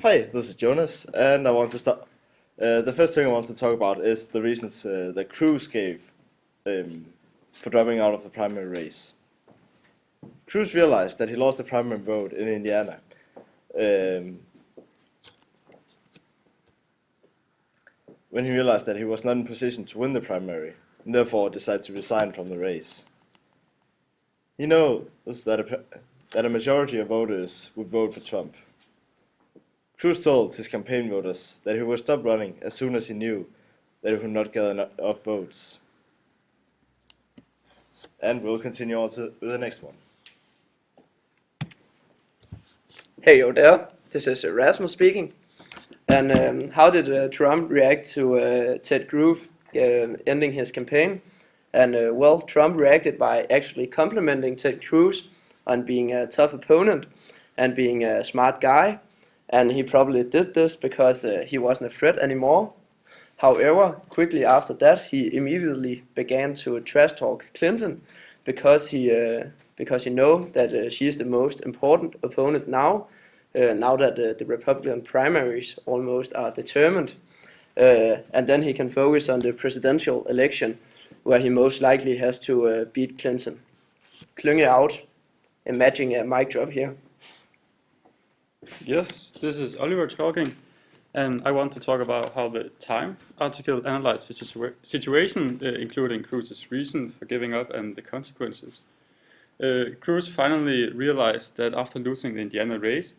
Hi, this is Jonas, and I want to start. The first thing I want to talk about is the reasons that Cruz gave um, for dropping out of the primary race. Cruz realized that he lost the primary vote in Indiana um, when he realized that he was not in position to win the primary, and therefore decided to resign from the race. He knows that a majority of voters would vote for Trump. Cruz told his campaign voters that he would stop running as soon as he knew that he would not get enough votes. And we'll continue on to the next one. Hey, yo there, this is Rasmus speaking. And how did Trump react to Ted Cruz ending his campaign? And well, Trump reacted by actually complimenting Ted Cruz on being a tough opponent and being a smart guy. And he probably did this because he wasn't a threat anymore. However, quickly after that, he immediately began to trash talk Clinton because he know that she is the most important opponent now. Now that the Republican primaries almost are determined, and then he can focus on the presidential election, where he most likely has to beat Clinton. Klynge out. Imagine a mic drop here. Yes, this is Oliver talking, and I want to talk about how the Time article analyzed the situation, including Cruz's reason for giving up and the consequences. Cruz finally realized that after losing the Indiana race,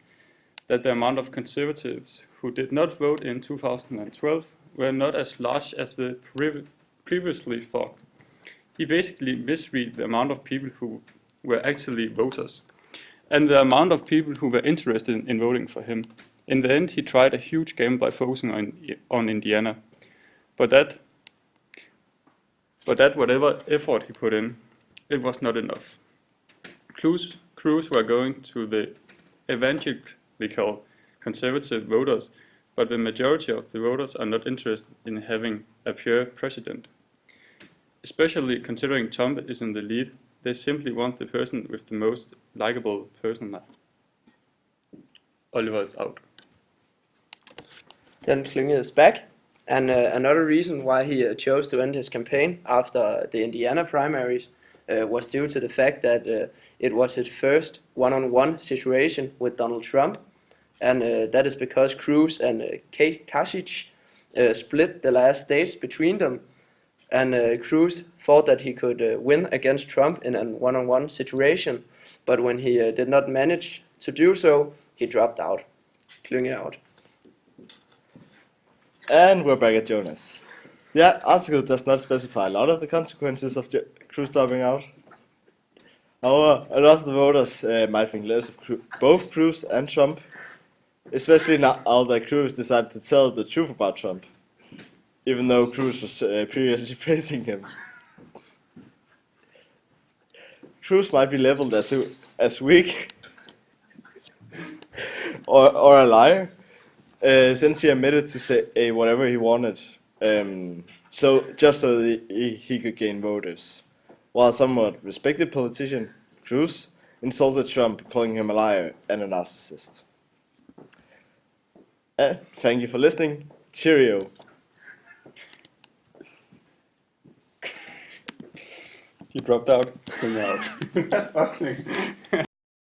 that the amount of conservatives who did not vote in 2012 were not as large as the previously thought. He basically misread the amount of people who were actually voters and the amount of people who were interested in voting for him. In the end, he tried a huge game by focusing on Indiana, but that whatever effort he put in, it was not enough. Cruz were going to the evangelical conservative voters, but the majority of the voters are not interested in having a pure president. Especially considering Trump is in the lead, they simply want the person with the most likable persona. Oliver is out. Then Klynge is back. And another reason why he chose to end his campaign after the Indiana primaries was due to the fact that it was his first one-on-one situation with Donald Trump. And that is because Cruz and Kate Kasich split the last states between them. And Cruz thought that he could win against Trump in a one-on-one situation. But when he did not manage to do so, he dropped out. Klynge out. And we're back at Jonas. The article does not specify a lot of the consequences of Cruz dropping out. However, a lot of the voters might think less of both Cruz and Trump, especially now that Cruz decided to tell the truth about Trump, even though Cruz was previously praising him. Cruz might be labeled as weak or a liar, since he admitted to say whatever he wanted, so that he could gain voters. While a somewhat respected politician, Cruz insulted Trump, calling him a liar and a narcissist. Thank you for listening. Cheerio. He dropped out. Klynge out. Fuck me.